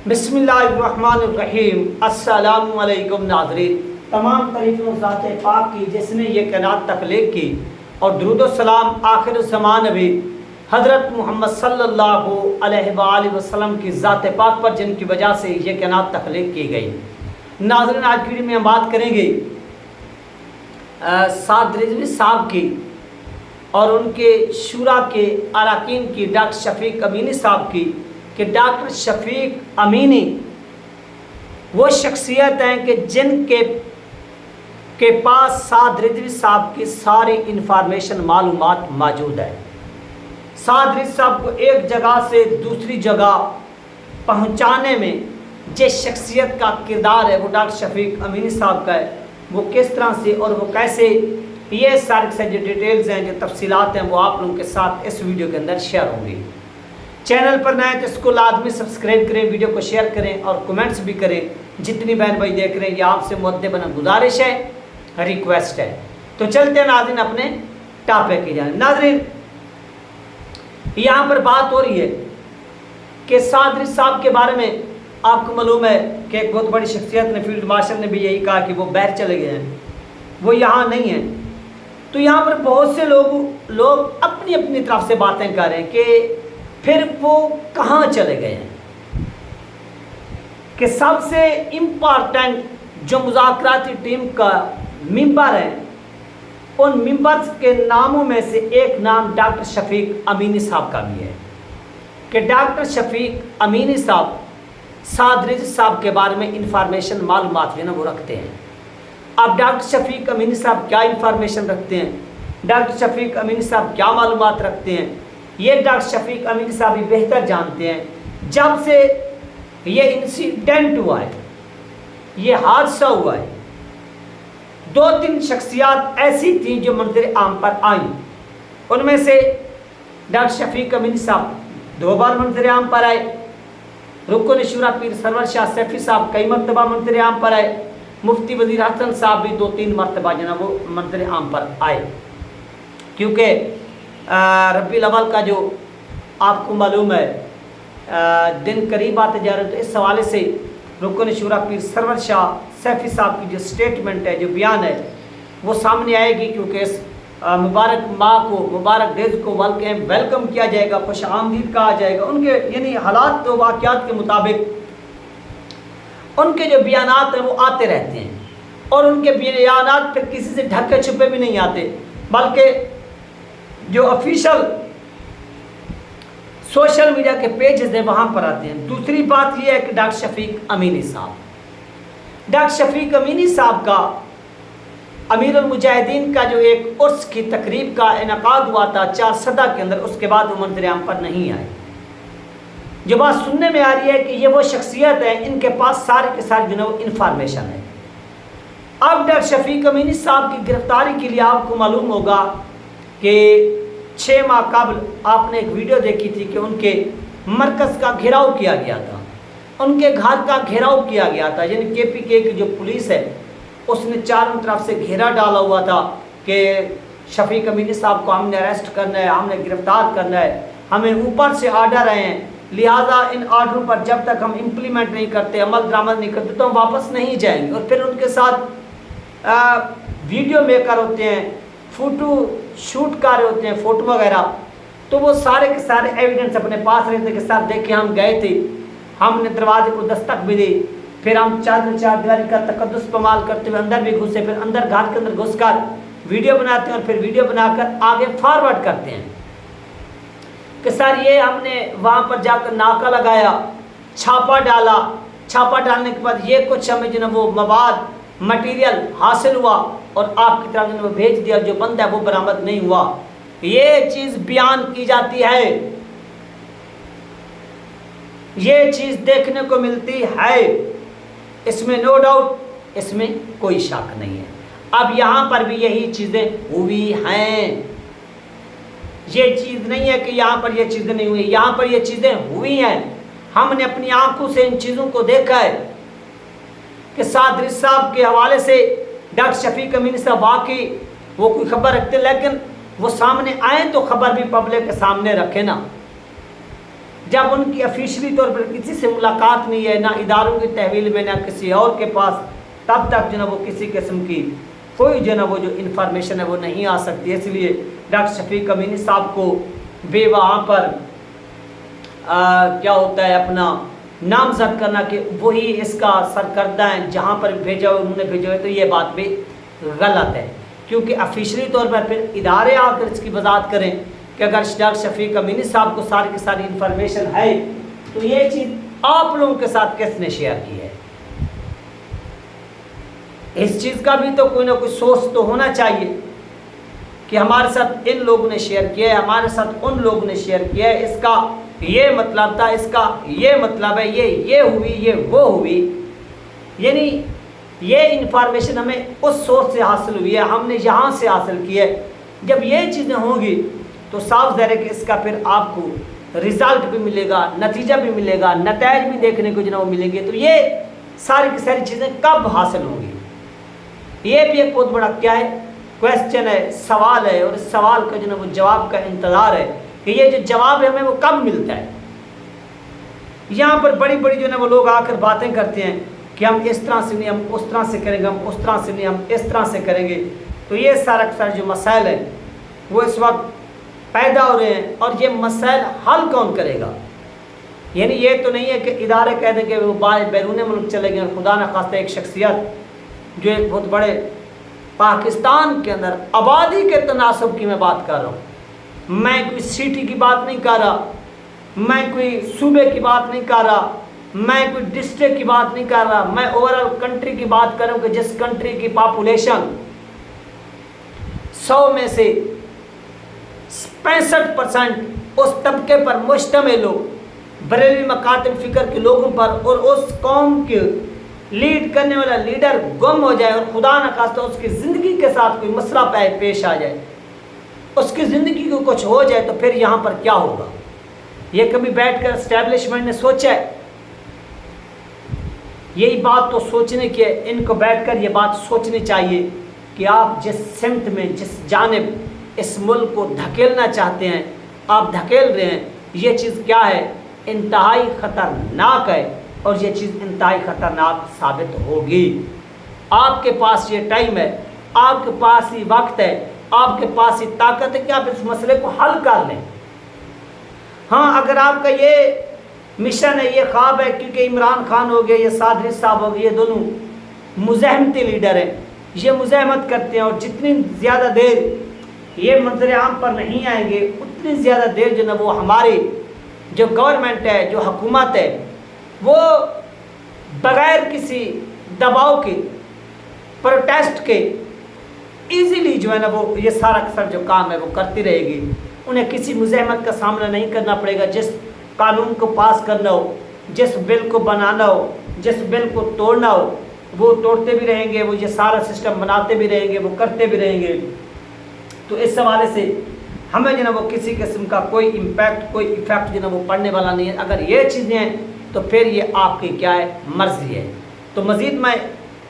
بسم اللہ الرحمن الرحیم۔ السلام علیکم ناظرین، تمام تعریفیں ذات پاک کی جس نے یہ کائنات تخلیق کی، اور درود و سلام آخر الزمان نبی حضرت محمد صلی اللہ علیہ وآلہ وسلم کی ذات پاک پر جن کی وجہ سے یہ کائنات تخلیق کی گئی۔ ناظرین، آج کی ویڈیو میں ہم بات کریں گے سعد رضوی صاحب کی اور ان کے شورا کے اراکین کی، ڈاکٹر شفیق امینی صاحب کی، کہ ڈاکٹر شفیق امینی وہ شخصیت ہیں کہ جن کے پاس سعد رضوی صاحب کی ساری انفارمیشن معلومات موجود ہے۔ سعد رضوی صاحب کو ایک جگہ سے دوسری جگہ پہنچانے میں جس شخصیت کا کردار ہے وہ ڈاکٹر شفیق امینی صاحب کا ہے۔ وہ کس طرح سے اور وہ کیسے، یہ سارے جو ڈیٹیلز ہیں، جو تفصیلات ہیں، وہ آپ لوگوں کے ساتھ اس ویڈیو کے اندر شیئر ہوں گی۔ چینل پر نئے تو اس کو لازمی سبسکرائب کریں، ویڈیو کو شیئر کریں اور کمنٹس بھی کریں۔ جتنی بہن بھائی دیکھ رہے ہیں، یہ آپ سے مؤدبانہ گزارش ہے، ریکویسٹ ہے۔ تو چلتے ہیں ناظرین اپنے ٹاپک کی جانب۔ ناظرین، یہاں پر بات ہو رہی ہے کہ سعد رضوی صاحب کے بارے میں آپ کو معلوم ہے کہ ایک بہت بڑی شخصیت نے، فیلڈ مارشل نے بھی یہی کہا کہ وہ باہر چلے گئے ہیں، وہ یہاں نہیں ہیں۔ تو یہاں پر بہت سے لوگ اپنی اپنی طرف سے باتیں کر رہے ہیں کہ پھر وہ کہاں چلے گئے ہیں، کہ سب سے امپارٹنٹ جو مذاکراتی ٹیم کا ممبر ہے، ان ممبرز کے ناموں میں سے ایک نام ڈاکٹر شفیق امینی صاحب کا بھی ہے، کہ ڈاکٹر شفیق امینی صاحب سعد رضوی صاحب کے بارے میں انفارمیشن معلومات جو نا وہ رکھتے ہیں۔ اب ڈاکٹر شفیق امینی صاحب کیا انفارمیشن رکھتے ہیں، ڈاکٹر شفیق امینی صاحب کیا معلومات رکھتے ہیں، یہ ڈاکٹر شفیق امینی صاحب بھی بہتر جانتے ہیں۔ جب سے یہ انسیڈنٹ ہوا ہے، یہ حادثہ ہوا ہے، دو تین شخصیات ایسی تھیں جو منظر عام پر آئیں۔ ان میں سے ڈاکٹر شفیق امینی صاحب 2 بار منظر عام پر آئے، رکن شورا پیر سرور شاہ سیفی صاحب کئی مرتبہ منظر عام پر آئے، مفتی وزیر حسن صاحب بھی 2-3 مرتبہ جو ہے وہ منظر عام پر آئے۔ کیونکہ ربیع الاول کا جو آپ کو معلوم ہے دن قریب آتے جا رہے، تو اس حوالے سے رکن شورا پیر سرور شاہ سیفی صاحب کی جو سٹیٹمنٹ ہے، جو بیان ہے، وہ سامنے آئے گی، کیونکہ اس مبارک ماہ کو، مبارک ڈیز کو ویلکم کیا جائے گا، خوش آمدید کہا جائے گا۔ ان کے یعنی حالات و واقعات کے مطابق ان کے جو بیانات ہیں وہ آتے رہتے ہیں، اور ان کے بیانات پھر کسی سے ڈھکے چھپے بھی نہیں آتے، بلکہ جو آفیشل سوشل میڈیا کے پیجز ہیں وہاں پر آتے ہیں۔ دوسری بات یہ ہے کہ ڈاکٹر شفیق امینی صاحب کا امیر المجاہدین کا جو ایک عرس کی تقریب کا انعقاد ہوا تھا 4 صدہ کے اندر، اس کے بعد وہ منظر عام پر نہیں آئے۔ جو بات سننے میں آ رہی ہے کہ یہ وہ شخصیت ہے، ان کے پاس سارے کے سارے جو انفارمیشن ہے۔ اب ڈاکٹر شفیق امینی صاحب کی گرفتاری کے لیے آپ کو معلوم ہوگا کہ 6 ماہ قبل آپ نے ایک ویڈیو دیکھی تھی کہ ان کے مرکز کا گھیراؤ کیا گیا تھا، ان کے گھر کا گھیراؤ کیا گیا تھا، یعنی KPK کی جو پولیس ہے اس نے چاروں طرف سے گھیرا ڈالا ہوا تھا کہ شفیق امینی صاحب کو ہم نے اریسٹ کرنا ہے، ہم نے گرفتار کرنا ہے، ہمیں اوپر سے آرڈر آئے ہیں، لہٰذا ان آرڈروں پر جب تک ہم امپلیمنٹ نہیں کرتے، عمل درآمد نہیں کرتے، تو ہم واپس نہیں جائیں گے۔ اور پھر ان کے ساتھ ویڈیو میکر ہوتے ہیں، فوٹو شوٹ کر رہے ہوتے ہیں، فوٹو وغیرہ، تو وہ سارے کے سارے ایویڈنس اپنے پاس رہتے ہیں کہ ساتھ دیکھیں ہم گئے تھے، ہم نے دروازے کو دستک بھی دی، پھر ہم چار دیواری کا تقدس پامال کرتے ہوئے اندر بھی گھسے، پھر اندر گھر کے اندر گھس کر ویڈیو بناتے ہیں، اور پھر ویڈیو بنا کر آگے فارورڈ کرتے ہیں کہ سر یہ ہم نے وہاں پر جا کر ناکہ لگایا، چھاپا ڈالا، چھاپا ڈالنے کے بعد یہ کچھ ہمیں جو ہے وہ مواد مٹیریل حاصل ہوا اور آپ کی طرف جو بھیج دیا، جو بندہ ہے وہ برآمد نہیں ہوا۔ یہ چیز بیان کی جاتی ہے، یہ چیز دیکھنے کو ملتی ہے، اس میں نو ڈاؤٹ، اس میں کوئی شک نہیں ہے۔ اب یہاں پر بھی یہی چیزیں ہوئی ہیں، یہ چیز نہیں ہے کہ یہاں پر یہ چیزیں نہیں ہوئی، یہاں پر یہ چیزیں ہوئی ہیں۔ ہم نے اپنی آنکھوں سے ان چیزوں کو دیکھا ہے کہ سعد رضوی صاحب کے حوالے سے ڈاکٹر شفیق امینی صاحب واقعی وہ کوئی خبر رکھتے، لیکن وہ سامنے آئیں تو خبر بھی پبلک کے سامنے رکھے نا۔ جب ان کی آفیشلی طور پر کسی سے ملاقات نہیں ہے، نہ اداروں کی تحویل میں، نہ کسی اور کے پاس، تب تک جو ہے وہ کسی قسم کی کوئی جو ہے وہ جو انفارمیشن ہے وہ نہیں آ سکتی۔ اس لیے ڈاکٹر شفیق امینی صاحب کو بھی وہاں پر کیا ہوتا ہے اپنا نامزد کرنا کہ وہی اس کا سرکردہ ہیں، جہاں پر بھیجا ہو انہوں نے بھیجا ہوئے، تو یہ بات بھی غلط ہے، کیونکہ آفیشلی طور پر پھر ادارے آ کر اس کی وضاحت کریں کہ اگر ڈاکٹر شفیق امینی صاحب کو ساری کی ساری انفارمیشن ہے تو یہ چیز آپ لوگوں کے ساتھ کس نے شیئر کی ہے؟ اس چیز کا بھی تو کوئی نہ کوئی سوچ تو ہونا چاہیے کہ ہمارے ساتھ ان لوگوں نے شیئر کیا ہے، ہمارے ساتھ ان لوگوں نے شیئر کیا ہے، اس کا یہ مطلب تھا، اس کا یہ مطلب ہے، یہ ہوئی، یہ وہ ہوئی۔ یعنی یہ انفارمیشن ہمیں اس سورس سے حاصل ہوئی ہے، ہم نے یہاں سے حاصل کی ہے۔ جب یہ چیزیں ہوں گی تو صاف ظاہر ہے کہ اس کا پھر آپ کو رزلٹ بھی ملے گا، نتیجہ بھی ملے گا، نتائج بھی دیکھنے کو جناب ملیں گے۔ تو یہ ساری کی ساری چیزیں کب حاصل ہوں گی؟ یہ بھی ایک بہت بڑا کیا ہے کویسچن ہے، سوال ہے، اور اس سوال کا جناب وہ جواب کا انتظار ہے کہ یہ جو جواب ہے ہمیں وہ کب ملتا ہے۔ یہاں پر بڑی بڑی جو ہے وہ لوگ آ کر باتیں کرتے ہیں کہ ہم اس طرح سے نہیں، ہم اس طرح سے کریں گے، ہم اس طرح سے نہیں، ہم اس طرح سے کریں گے۔ تو یہ سارا جو مسائل ہیں وہ اس وقت پیدا ہو رہے ہیں، اور یہ مسائل حل کون کرے گا؟ یعنی یہ تو نہیں ہے کہ ادارے کہہ دیں کہ وہ بیرون ملک چلے گئے، اور خدا نخواستہ ایک شخصیت جو ایک بہت بڑے پاکستان کے اندر آبادی کے تناسب کی میں بات کر رہا ہوں، میں کوئی سٹی کی بات نہیں کر رہا، میں کوئی صوبے کی بات نہیں کر رہا، میں کوئی ڈسٹرکٹ کی بات نہیں کر رہا، میں اوور آل کنٹری کی بات کر رہا ہوں کہ جس کنٹری کی پاپولیشن 100 میں سے 65% اس طبقے پر مشتمل ہو، بریلوی مکاتب فکر کے لوگوں پر، اور اس قوم کے لیڈ کرنے والا لیڈر گم ہو جائے، اور خدا نخواستہ اس کی زندگی کے ساتھ کوئی مسئلہ پیش آ جائے، اس کی زندگی کو کچھ ہو جائے، تو پھر یہاں پر کیا ہوگا؟ یہ کبھی بیٹھ کر اسٹیبلشمنٹ نے سوچا ہے؟ یہی بات تو سوچنے کی ہے، ان کو بیٹھ کر یہ بات سوچنی چاہیے کہ آپ جس سمت میں، جس جانب اس ملک کو دھکیلنا چاہتے ہیں، آپ دھکیل رہے ہیں، یہ چیز کیا ہے؟ انتہائی خطرناک ہے، اور یہ چیز انتہائی خطرناک ثابت ہوگی۔ آپ کے پاس یہ ٹائم ہے، آپ کے پاس یہ وقت ہے، آپ کے پاس یہ طاقت ہے کہ آپ اس مسئلے کو حل کر لیں۔ ہاں، اگر آپ کا یہ مشن ہے، یہ خواب ہے، کیونکہ عمران خان ہو گیا، یہ صادری صاحب ہو گئے، یہ دونوں مزاحمتی لیڈر ہیں، یہ مزاحمت کرتے ہیں، اور جتنی زیادہ دیر یہ منظر عام پر نہیں آئیں گے، اتنی زیادہ دیر جو نا وہ ہماری جو گورنمنٹ ہے، جو حکومت ہے، وہ بغیر کسی دباؤ کے، پروٹیسٹ کے، ایزیلی جو ہے نا وہ یہ سارا جو کام ہے وہ کرتی رہے گی۔ انہیں کسی مزاحمت کا سامنا نہیں کرنا پڑے گا۔ جس قانون کو پاس کرنا ہو، جس بل کو بنانا ہو، جس بل کو توڑنا ہو، وہ توڑتے بھی رہیں گے، وہ یہ سارا سسٹم بناتے بھی رہیں گے، وہ کرتے بھی رہیں گے۔ تو اس حوالے سے ہمیں جو نا وہ کسی قسم کا کوئی امپیکٹ، کوئی ایفیکٹ جو نا وہ پڑنے والا نہیں ہے۔ اگر یہ چیزیں ہیں تو پھر یہ آپ کی کیا ہے؟ مرضی ہے۔ تو مزید میں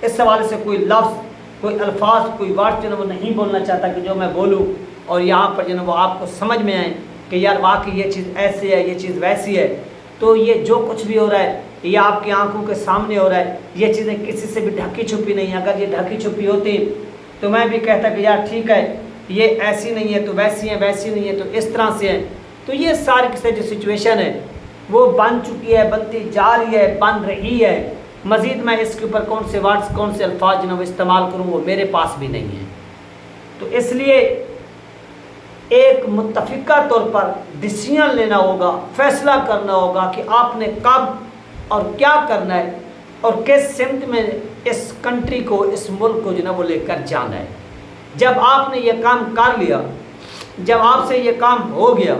اس حوالے سے کوئی لفظ، کوئی الفاظ، کوئی ورڈ جو نا وہ نہیں بولنا چاہتا کہ جو میں بولوں اور یہاں پر جو نا وہ آپ کو سمجھ میں آئے کہ یار واقعی یہ چیز ایسی ہے، یہ چیز ویسی ہے۔ تو یہ جو کچھ بھی ہو رہا ہے یہ آپ کی آنکھوں کے سامنے ہو رہا ہے، یہ چیزیں کسی سے بھی ڈھکی چھپی نہیں ہیں۔ اگر یہ ڈھکی چھپی ہوتی تو میں بھی کہتا کہ یار ٹھیک ہے، یہ ایسی نہیں ہے تو ویسی ہیں، ویسی نہیں ہے تو اس طرح سے ہیں۔ تو یہ ساری کی ساری جو سچویشن ہے وہ بن چکی ہے، بنتی جا رہی ہے، بن رہی ہے۔ مزید میں اس کے اوپر کون سے ورڈز، کون سے الفاظ جو وہ استعمال کروں وہ میرے پاس بھی نہیں ہے۔ تو اس لیے ایک متفقہ طور پر ڈیسیژن لینا ہوگا، فیصلہ کرنا ہوگا کہ آپ نے کب اور کیا کرنا ہے، اور کس سمت میں اس کنٹری کو، اس ملک کو جو نا وہ لے کر جانا ہے۔ جب آپ نے یہ کام کر لیا، جب آپ سے یہ کام ہو گیا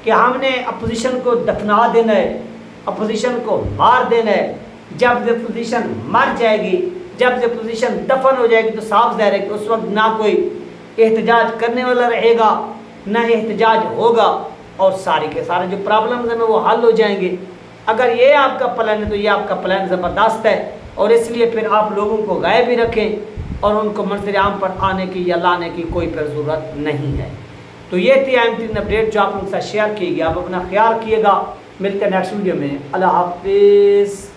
کہ ہم نے اپوزیشن کو دفنا دینا ہے، اپوزیشن کو مار دینا ہے، جب یہ اپوزیشن مر جائے گی، جب یہ اپوزیشن دفن ہو جائے گی، تو صاف ظاہر ہے کہ اس وقت نہ کوئی احتجاج کرنے والا رہے گا، نہ احتجاج ہوگا، اور سارے کے سارے جو پرابلمز ہیں وہ حل ہو جائیں گے۔ اگر یہ آپ کا پلان ہے تو یہ آپ کا پلان زبردست ہے، اور اس لیے پھر آپ لوگوں کو غائب ہی رکھیں، اور ان کو منظر عام پر آنے کی یا لانے کی کوئی پھر ضرورت نہیں ہے۔ تو یہ تھی اہم ترین اپڈیٹ جو آپ ان کے ساتھ شیئر کی گئی۔ آپ اپنا خیال کیے گا، ملتے ہیں نیکسٹ ویڈیو میں. اللہ حافظ.